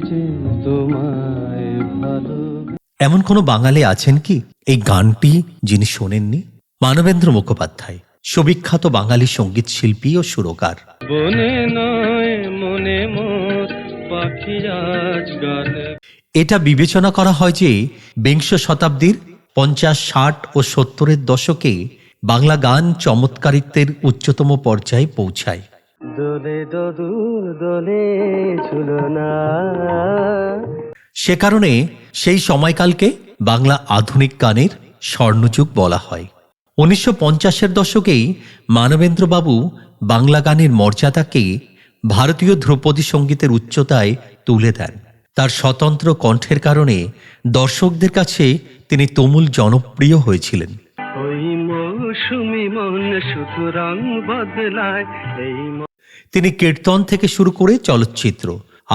যে তোমায় ভালো। এমন কোনো বাঙালি আছেন কি এই গানটি যিনি শোনেননি? মানবেন্দ্র মুখোপাধ্যায়, সুবিখ্যাত বাঙালি সঙ্গীত শিল্পী ও সুরকার। বনে নয় মনে মোর পাখি আজ গানে। এটা বিবেচনা করা হয় যে বিংশ শতাব্দীর 50, 60 ও 70-এর দশকে বাংলা গান চমৎকারিত্বের উচ্চতম পর্যায়ে পৌঁছায়। দোলে দোদুল দোলে ঝুলনা। সে কারণে সেই সময়কালকে বাংলা আধুনিক গানের স্বর্ণযুগ বলা হয়। 1950-এর দশকেই মানবেন্দ্রবাবু বাংলা গানের মর্যাদাকে ভারতীয় ধ্রুপদী সঙ্গীতের উচ্চতায় তুলে দেন। তার স্বতন্ত্র কণ্ঠের কারণে দর্শকদের কাছে তিনি তুমুল জনপ্রিয় হয়েছিলেন। ওই মৌসুমি মন শুধু রং বদলায় এই তিনি কীর্তন থেকে শুরু করে চলচ্চিত্র,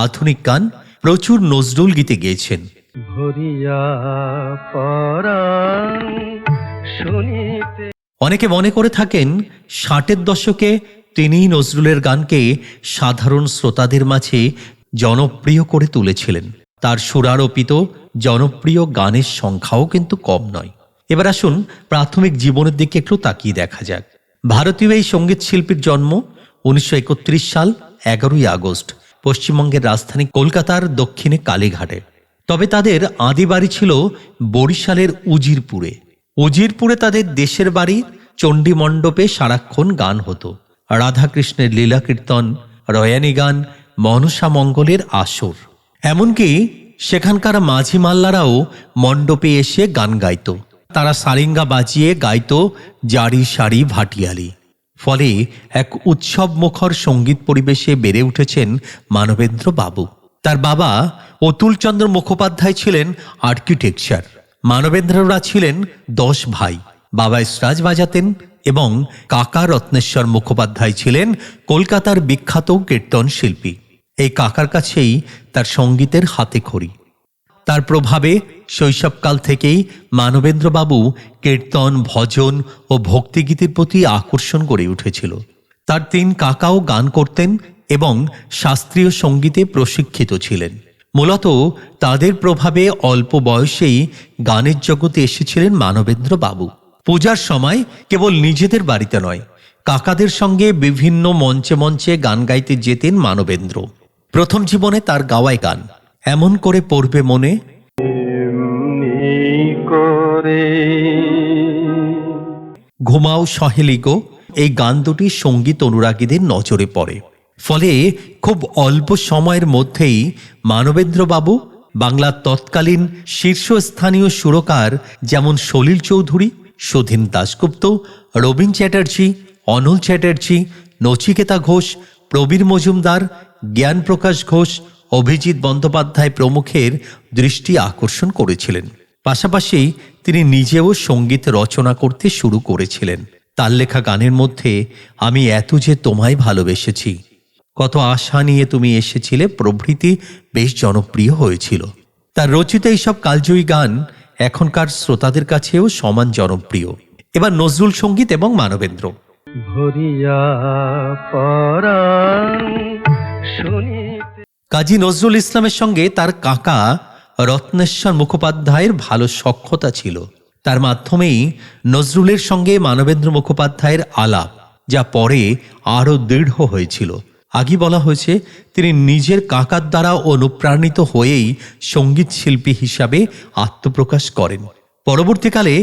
আধুনিক গান, প্রচুর নজরুল গীতে গেয়েছেন। ভরিয়া পরাণ শুনিতে। অনেকে মনে করে থাকেন 60-এর দশকে তিনি নজরুলের গানকে সাধারণ শ্রোতাদের মাঝে জনপ্রিয় করে তুলেছিলেন। তার সুরারোপিত জনপ্রিয় গানের সংখ্যাও কিন্তু কম নয়। এবার আসুন প্রাথমিক জীবনের দিকে একটু তাকিয়ে দেখা যাক। ভারতীয় এই সঙ্গীত শিল্পীর জন্ম 1931 সাল 11ই আগস্ট পশ্চিমবঙ্গের রাজধানী কলকাতার দক্ষিণে কালীঘাটে। তবে তাদের আদি বাড়ি ছিল বরিশালের উজিরপুরে। উজিরপুরে তাদের দেশের বাড়ি চণ্ডী মণ্ডপে সারাক্ষণ গান হতো। রাধাকৃষ্ণের লীলা কীর্তন, রয়ানি গান, মনসা মঙ্গলের আসর। এমনকি সেখানকার মাঝি মাল্লারাও মণ্ডপে এসে গান গাইত। তারা সারিঙ্গা বাজিয়ে গাইত জারি সারি ভাটিয়ালি। ফলে এক উৎসব মুখর সঙ্গীত পরিবেশে বেড়ে উঠেছেন মানবেন্দ্র বাবু। তার বাবা অতুলচন্দ্র মুখোপাধ্যায় ছিলেন আর্কিটেকচার। মানবেন্দ্ররা ছিলেন 10 ভাই। বাবা স্রাজ বাজাতেন এবং কাকা রত্নেশ্বর মুখোপাধ্যায় ছিলেন কলকাতার বিখ্যাত কীর্তন শিল্পী। এই কাকার কাছেই তার সঙ্গীতের হাতেখড়ি। তার প্রভাবে শৈশবকাল থেকেই মানবেন্দ্রবাবু কীর্তন, ভজন ও ভক্তিগীতির প্রতি আকর্ষণ গড়ে উঠেছিল। তার 3 কাকাও গান করতেন এবং শাস্ত্রীয় সঙ্গীতে প্রশিক্ষিত ছিলেন। মূলত তাদের প্রভাবে অল্প বয়সেই গানের জগতে এসেছিলেন মানবেন্দ্রবাবু। পূজার সময় কেবল নিজেদের বাড়িতে নয়, কাকাদের সঙ্গে বিভিন্ন মঞ্চে মঞ্চে গান গাইতে যেতেন মানবেন্দ্র। প্রথম জীবনে তার গাওয়ায় গান এমন করে পড়বে মনে, এমনি করে ঘুমাও সহেলি গো, এই গান দুটি সঙ্গীত অনুরাগীদের নজরে পড়ে। ফলে খুব অল্প সময়ের মধ্যেই মানবেন্দ্রবাবু বাংলার তৎকালীন শীর্ষস্থানীয় সুরকার যেমন সলিল চৌধুরী, সুধীন দাশগুপ্ত, রবীন চ্যাটার্জি, অনল চ্যাটার্জি, নচিকেতা ঘোষ, প্রবীর মজুমদার, জ্ঞানপ্রকাশ ঘোষ, অভিজিৎ বন্দ্যোপাধ্যায় প্রমুখের দৃষ্টি আকর্ষণ করেছিলেন। পাশাপাশি তিনি নিজেও সঙ্গীত রচনা করতে শুরু করেছিলেন। তার লেখা গানের মধ্যে আমি এত যে তোমায় ভালোবেসেছি, কত আশা নিয়ে তুমি এসেছিলে প্রভৃতি বেশ জনপ্রিয় হয়েছিল। তার রচিত এইসব কালজয়ী গান এখনকার শ্রোতাদের কাছেও সমান জনপ্রিয়। এবার নজরুল সঙ্গীত এবং মানবেন্দ্র। ভরিয়া পরাণ শুনিতে। কাজী নজরুল ইসলামের সঙ্গে তার কাকা রত্নেশ্বর মুখোপাধ্যায়ের ভালো সখ্যতা ছিল। তার মাধ্যমেই নজরুলের সঙ্গে মানবেন্দ্র মুখোপাধ্যায়ের আলাপ, যা পরে আরও দৃঢ় হয়েছিল। আগে বলা হয়েছে তিনি নিজের কাকার দ্বারা অনুপ্রাণিত হয়েই সঙ্গীত শিল্পী হিসাবে আত্মপ্রকাশ করেন। পরবর্তীকালে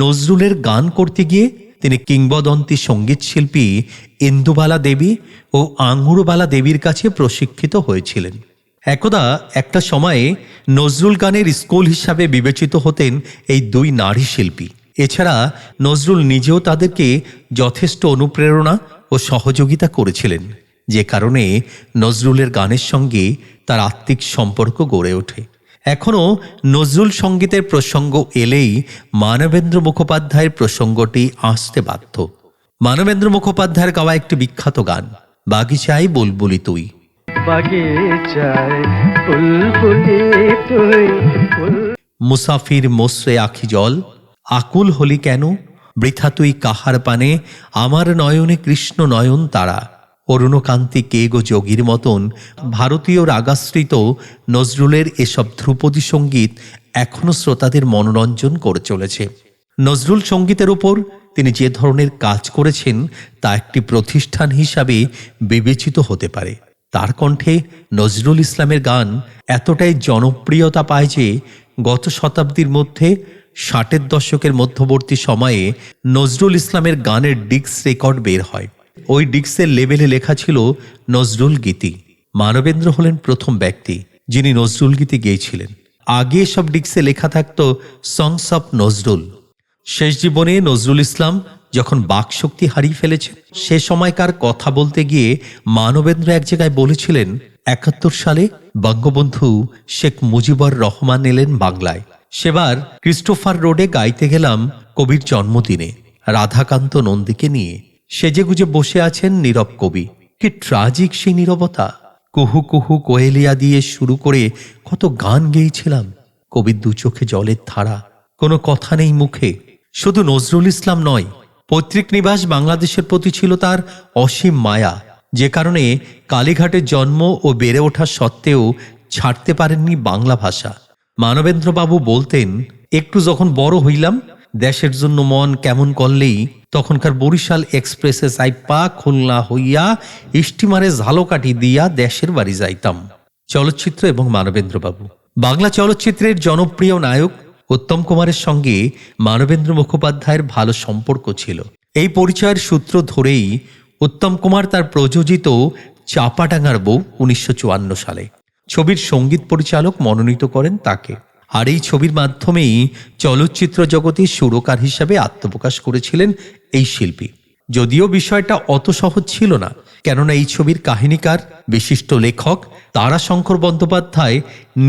নজরুলের গান করতে গিয়ে তিনি কিংবদন্তি সঙ্গীত শিল্পী ইন্দুবালা দেবী ও আঙ্গুরবালা দেবীর কাছে প্রশিক্ষিত হয়েছিলেন। একদা একটা সময়ে নজরুল গানের স্কুল হিসাবে বিবেচিত হতেন এই 2 নারী শিল্পী। এছাড়া নজরুল নিজেও তাদেরকে যথেষ্ট অনুপ্রেরণা ও সহযোগিতা করেছিলেন, যে কারণে নজরুলের গানের সঙ্গে তার আত্মিক সম্পর্ক গড়ে ওঠে। এখনও নজরুল সঙ্গীতের প্রসঙ্গ এলেই মানবেন্দ্র মুখোপাধ্যায়ের প্রসঙ্গটি আসতে বাধ্য। মানবেন্দ্র মুখোপাধ্যায়ের গাওয়া একটি বিখ্যাত গান বাগিচায় বুলবুলি তুই। বাগিচায় বুলবুলি তুই। মুসাফির মোসরে আখি জল, আকুল হলি কেন, বৃথা তুই কাহার পানে, আমার নয়নে কৃষ্ণ নয়ন তারা। অরুণকান্তি কে গো যোগীর মতন ভারতীয় রাগাশ্রিত নজরুলের এসব ধ্রুপদী সঙ্গীত এখনও শ্রোতাদের মনোরঞ্জন করে চলেছে। নজরুল সঙ্গীতের উপর তিনি যে ধরনের কাজ করেছেন তা একটি প্রতিষ্ঠান হিসাবে বিবেচিত হতে পারে। তার কণ্ঠে নজরুল ইসলামের গান এতটাই জনপ্রিয়তা পায় যে গত শতাব্দীর মধ্যে 60-এর দশকের মধ্যবর্তী সময়ে নজরুল ইসলামের গানের ডিস্ক রেকর্ড বের হয়। ওই ডিস্কের লেবেলে লেখা ছিল নজরুল গীতি। মানবেন্দ্র হলেন প্রথম ব্যক্তি যিনি নজরুল গীতি গেয়েছিলেন। আগে সব ডিস্কে লেখা থাকত সংস অফ নজরুল। শেষ জীবনে নজরুল ইসলাম যখন বাকশক্তি হারিয়ে ফেলেছেন সে সময়কার কথা বলতে গিয়ে মানবেন্দ্র এক জায়গায় বলেছিলেন, 71 সালে বঙ্গবন্ধু শেখ মুজিবুর রহমান এলেন বাংলায়। সেবার ক্রিস্টোফার রোডে গাইতে গেলাম কবির জন্মদিনে, রাধাকান্ত নন্দীকে নিয়ে। সেজেগুজে বসে আছেন নীরব কবি। কি ট্রাজিক সেই নীরবতা! কুহু কুহু কোয়েলিয়া দিয়ে শুরু করে কত গান গেয়েছিলাম। কবির দু চোখে জলের ধারা, কোনো কথা নেই মুখে। শুধু নজরুল ইসলাম নয়, পৈতৃক নিবাস বাংলাদেশের প্রতি ছিল তার অসীম মায়া, যে কারণে কালীঘাটে জন্ম ও বেড়ে ওঠা সত্ত্বেও ছাড়তে পারেননি বাংলা ভাষা। মানবেন্দ্রবাবু বলতেন, একটু যখন বড় হইলাম দেশের জন্য মন কেমন করলেই তখনকার বরিশাল এক্সপ্রেসে সাইপা খুলনা হইয়া স্টিমারে ঝালকাঠি দিয়া দেশের বাড়ি যাইতাম। চলচ্চিত্র এবং মানবেন্দ্রবাবু। বাংলা চলচ্চিত্রের জনপ্রিয় নায়ক উত্তম কুমারের সঙ্গে মানবেন্দ্র মুখোপাধ্যায়ের ভালো সম্পর্ক ছিল। এই পরিচয়ের সূত্র ধরেই উত্তম কুমার তার প্রযোজিত চাপাডাঙ্গার বউ 1954 সালে ছবির সঙ্গীত পরিচালক মনোনীত করেন তাকে। আর এই ছবির মাধ্যমেই চলচ্চিত্র জগতে সুরকার হিসাবে আত্মপ্রকাশ করেছিলেন এই শিল্পী। যদিও বিষয়টা অত সহজ ছিল না, কেননা এই ছবির কাহিনীকার বিশিষ্ট লেখক তারাশঙ্কর বন্দ্যোপাধ্যায়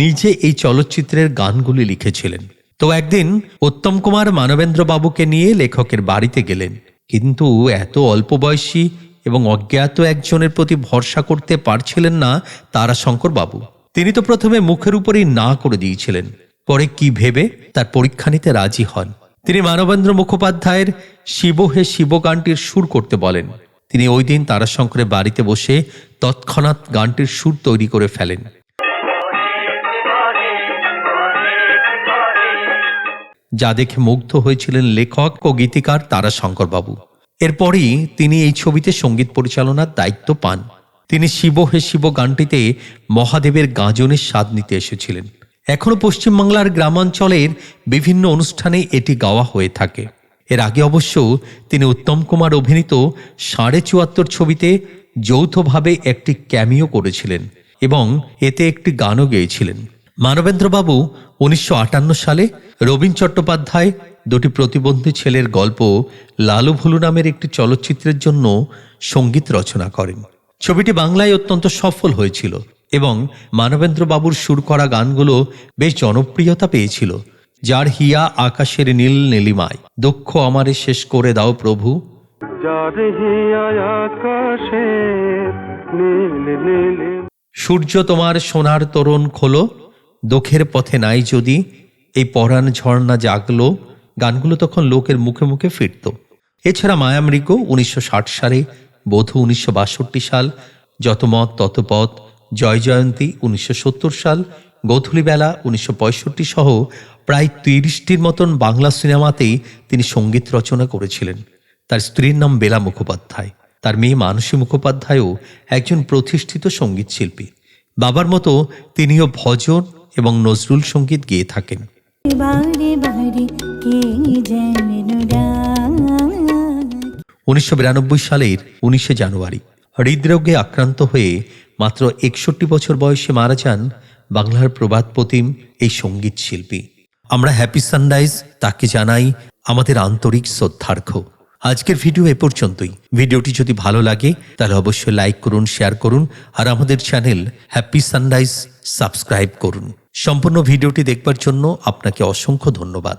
নিজে এই চলচ্চিত্রের গানগুলি লিখেছিলেন। তো একদিন উত্তম কুমার মানবেন্দ্র বাবুকে নিয়ে লেখকের বাড়িতে গেলেন, কিন্তু এত অল্প বয়সী এবং অজ্ঞাত একজনের প্রতি ভরসা করতে পারছিলেন না তারাশঙ্কর বাবু। তিনি তো প্রথমে মুখের উপরেই না করে দিয়েছিলেন, পরে কি ভেবে তার পরীক্ষা নিতে রাজি হন। তিনি মানবেন্দ্র মুখোপাধ্যায়ের শিব হে শিব গানটির সুর করতে বলেন। তিনি ওই দিন তারাশঙ্করের বাড়িতে বসে তৎক্ষণাৎ গানটির সুর তৈরি করে ফেলেন। যা দেখে মুগ্ধ হয়েছিলেন লেখক ও গীতিকার তারাশঙ্কর বাবু। এরপরই তিনি এই ছবিতে সঙ্গীত পরিচালনার দায়িত্ব পান। তিনি শিব হে শিব গানটিতে মহাদেবের গাঁজনের স্বাদ নিতে এসেছিলেন। এখনো পশ্চিমবাংলার গ্রামাঞ্চলের বিভিন্ন অনুষ্ঠানে এটি গাওয়া হয়ে থাকে। এর আগে অবশ্য তিনি উত্তম কুমার অভিনীত 74.5 ছবিতে যৌথভাবে একটি ক্যামিও করেছিলেন এবং এতে একটি গানও গেয়েছিলেন। মানবেন্দ্রবাবু 1958 সালে রবীন চট্টোপাধ্যায় দুটি প্রতিবন্ধী ছেলের গল্প লালু ভুলু নামের একটি চলচ্চিত্রের জন্য সঙ্গীত রচনা করেন। ছবিটি বাংলায় অত্যন্ত সফল হয়েছিল এবং মানবেন্দ্রবাবুর সুর করা গানগুলো বেশ জনপ্রিয়তা পেয়েছিল। যার হিয়া আকাশের নীল নীলিমায়, দক্ষ আমারে শেষ করে দাও প্রভু, যার হিয়া আকাশের নীল নীল। সূর্য তোমার সোনার তোরণ খোলো, দুঃখের পথে নাই যদি, এই পরাণ ঝর্ণা জাগলো। গানগুলো তখন লোকের মুখে মুখে ফিরত। এছাড়া মায়ামৃগ 1960 সালে, বধূ 1962 সাল, যত মত তত পথ, জয় জয়ন্তী 1970 সাল, গোধূলিবেলা 1965 সহ প্রায় 30টির মতন বাংলা সিনেমাতেই তিনি সঙ্গীত রচনা করেছিলেন। তার স্ত্রীর নাম বেলা মুখোপাধ্যায়। তার মেয়ে মানসী মুখোপাধ্যায়ও একজন প্রতিষ্ঠিত সঙ্গীত শিল্পী। বাবার মতো তিনিও ভজন এবং নজরুল সঙ্গীত গেয়ে থাকেন। 1992 সালের 19 জানুয়ারি হৃদরোগে আক্রান্ত হয়ে মাত্র 61 বছর বয়সে মারা যান বাংলার প্রবাদ প্রতিম এই সঙ্গীত শিল্পী। আমরা হ্যাপি সানরাইজ তাকে জানাই আমাদের আন্তরিক শ্রদ্ধার্ঘ। আজকের ভিডিও এ পর্যন্তই। ভিডিওটি যদি ভালো লাগে তাহলে অবশ্যই লাইক করুন, শেয়ার করুন আর আমাদের চ্যানেল হ্যাপি সানরাইজ সাবস্ক্রাইব করুন। সম্পূর্ণ ভিডিওটি দেখবার জন্য আপনাকে অসংখ্য ধন্যবাদ।